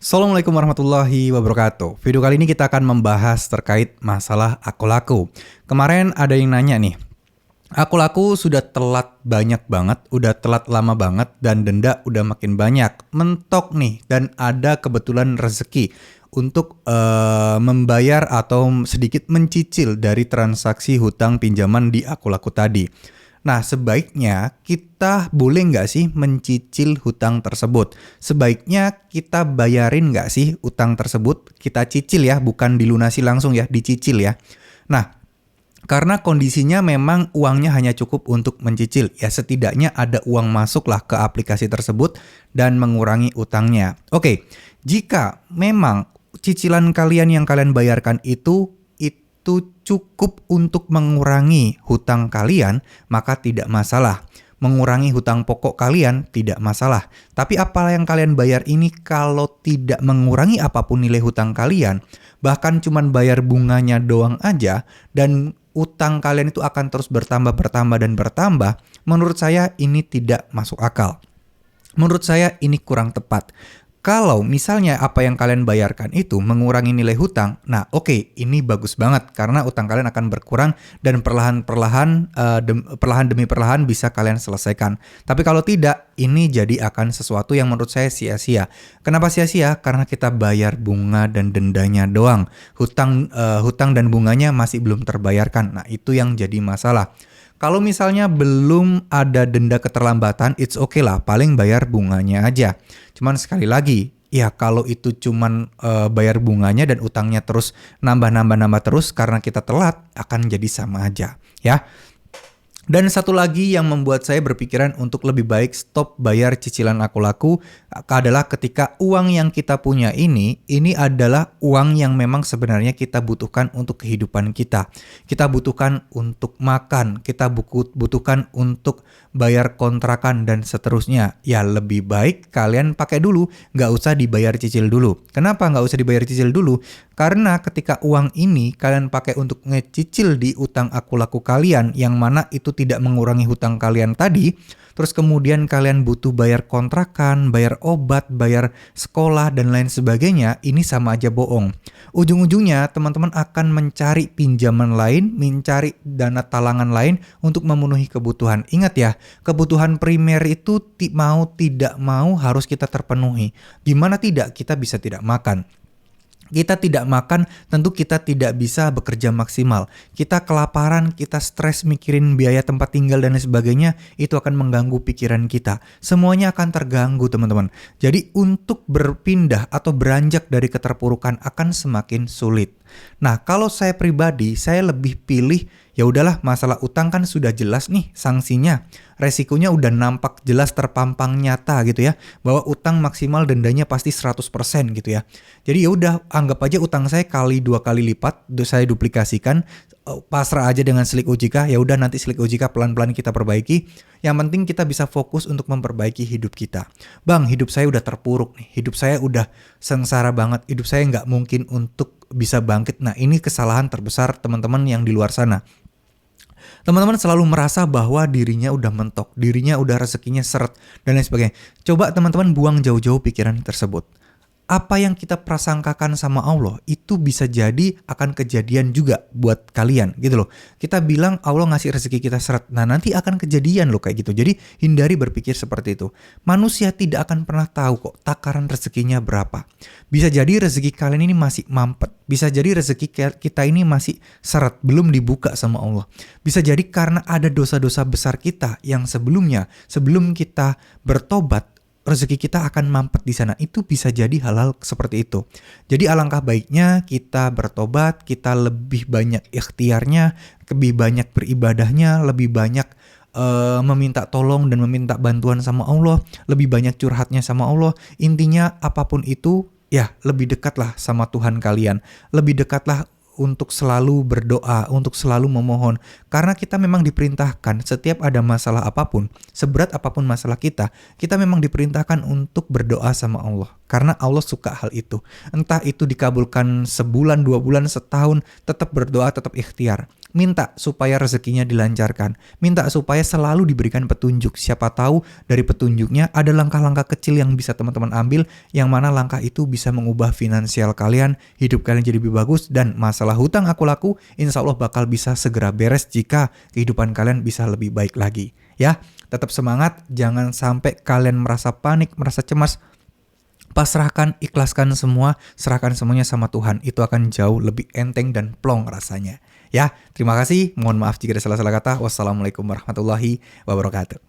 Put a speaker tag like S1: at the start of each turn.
S1: Assalamualaikum warahmatullahi wabarakatuh. Video kali ini kita akan membahas terkait masalah aku laku. Kemarin ada yang nanya nih, aku laku sudah telat banyak banget, udah telat lama banget, dan denda udah makin banyak. Mentok nih, dan ada kebetulan rezeki untuk membayar atau sedikit mencicil dari transaksi hutang pinjaman di aku laku tadi. Nah, sebaiknya kita boleh nggak sih mencicil hutang tersebut? Sebaiknya kita bayarin nggak sih hutang tersebut? Kita cicil ya, bukan dilunasi langsung ya, dicicil ya. Nah, karena kondisinya memang uangnya hanya cukup untuk mencicil, ya setidaknya ada uang masuklah ke aplikasi tersebut dan mengurangi utangnya. Oke, jika memang cicilan kalian yang kalian bayarkan itu cukup untuk mengurangi hutang kalian, maka tidak masalah. Mengurangi hutang pokok kalian tidak masalah. Tapi apa yang kalian bayar ini kalau tidak mengurangi apapun nilai hutang kalian, bahkan cuman bayar bunganya doang aja, dan utang kalian itu akan terus bertambah dan bertambah, menurut saya ini tidak masuk akal. Menurut saya ini kurang tepat. Kalau misalnya apa yang kalian bayarkan itu mengurangi nilai hutang, nah oke, ini bagus banget karena utang kalian akan berkurang dan perlahan demi perlahan bisa kalian selesaikan. Tapi kalau tidak, ini jadi akan sesuatu yang menurut saya sia-sia. Kenapa sia-sia? Karena kita bayar bunga dan dendanya doang. Hutang dan bunganya masih belum terbayarkan. Nah, itu yang jadi masalah. Kalau misalnya belum ada denda keterlambatan, it's okay lah, paling bayar bunganya aja. Cuman sekali lagi, ya kalau itu cuman bayar bunganya dan utangnya terus nambah terus karena kita telat, akan jadi sama aja, ya. Dan satu lagi yang membuat saya berpikiran untuk lebih baik stop bayar cicilan aku laku adalah ketika uang yang kita punya ini adalah uang yang memang sebenarnya kita butuhkan untuk kehidupan kita. Kita butuhkan untuk makan, kita butuhkan untuk bayar kontrakan dan seterusnya. Ya lebih baik kalian pakai dulu, nggak usah dibayar cicil dulu. Kenapa nggak usah dibayar cicil dulu? Karena ketika uang ini kalian pakai untuk ngecicil di utang aku laku kalian, yang mana itu tidak mengurangi hutang kalian tadi, terus kemudian kalian butuh bayar kontrakan, bayar obat, bayar sekolah, dan lain sebagainya, ini sama aja bohong. Ujung-ujungnya teman-teman akan mencari pinjaman lain, mencari dana talangan lain untuk memenuhi kebutuhan. Ingat ya, kebutuhan primer itu mau tidak mau harus kita terpenuhi. Gimana tidak, kita bisa tidak makan. Kita tidak makan, tentu kita tidak bisa bekerja maksimal. Kita kelaparan, kita stres mikirin biaya tempat tinggal dan lain sebagainya, itu akan mengganggu pikiran kita. Semuanya akan terganggu, teman-teman. Jadi untuk berpindah atau beranjak dari keterpurukan akan semakin sulit. Nah, kalau saya pribadi, saya lebih pilih ya udahlah, masalah utang kan sudah jelas nih sanksinya. Resikonya udah nampak jelas terpampang nyata gitu ya, bahwa utang maksimal dendanya pasti 100% gitu ya. Jadi ya udah, anggap aja utang saya kali 2 kali lipat, saya duplikasikan, pasrah aja dengan Slik OJK. Ya udah, nanti Slik OJK pelan-pelan kita perbaiki. Yang penting kita bisa fokus untuk memperbaiki hidup kita. Bang, hidup saya udah terpuruk nih, hidup saya udah sengsara banget, hidup saya nggak mungkin untuk bisa bangkit. Nah, ini kesalahan terbesar teman-teman yang di luar sana. Teman-teman selalu merasa bahwa dirinya udah mentok, dirinya udah rezekinya seret, dan lain sebagainya. Coba teman-teman buang jauh-jauh pikiran tersebut. Apa yang kita prasangkakan sama Allah itu bisa jadi akan kejadian juga buat kalian gitu loh. Kita bilang Allah ngasih rezeki kita seret, nah nanti akan kejadian loh kayak gitu. Jadi hindari berpikir seperti itu. Manusia tidak akan pernah tahu kok takaran rezekinya berapa. Bisa jadi rezeki kalian ini masih mampet. Bisa jadi rezeki kita ini masih seret, belum dibuka sama Allah. Bisa jadi karena ada dosa-dosa besar kita yang sebelumnya, sebelum kita bertobat, rezeki kita akan mampet di sana. Itu bisa jadi hal-hal seperti itu. Jadi alangkah baiknya kita bertobat, kita lebih banyak ikhtiarnya, lebih banyak beribadahnya, lebih banyak meminta tolong dan meminta bantuan sama Allah, lebih banyak curhatnya sama Allah. Intinya apapun itu, ya lebih dekatlah sama Tuhan kalian, lebih dekatlah untuk selalu berdoa, untuk selalu memohon. Karena kita memang diperintahkan setiap ada masalah apapun, seberat apapun masalah kita memang diperintahkan untuk berdoa sama Allah. Karena Allah suka hal itu. Entah itu dikabulkan sebulan, 2 bulan, setahun, tetap berdoa, tetap ikhtiar. Minta supaya rezekinya dilancarkan. Minta supaya selalu diberikan petunjuk. Siapa tahu dari petunjuknya ada langkah-langkah kecil yang bisa teman-teman ambil, yang mana langkah itu bisa mengubah finansial kalian, hidup kalian jadi lebih bagus, dan masalah hutang aku laku insya Allah bakal bisa segera beres jika kehidupan kalian bisa lebih baik lagi. Ya, tetap semangat, jangan sampai kalian merasa panik, merasa cemas. Pasrahkan, ikhlaskan semua, serahkan semuanya sama Tuhan. Itu akan jauh lebih enteng dan plong rasanya. Ya, terima kasih. Mohon maaf jika ada salah-salah kata. Wassalamualaikum warahmatullahi wabarakatuh.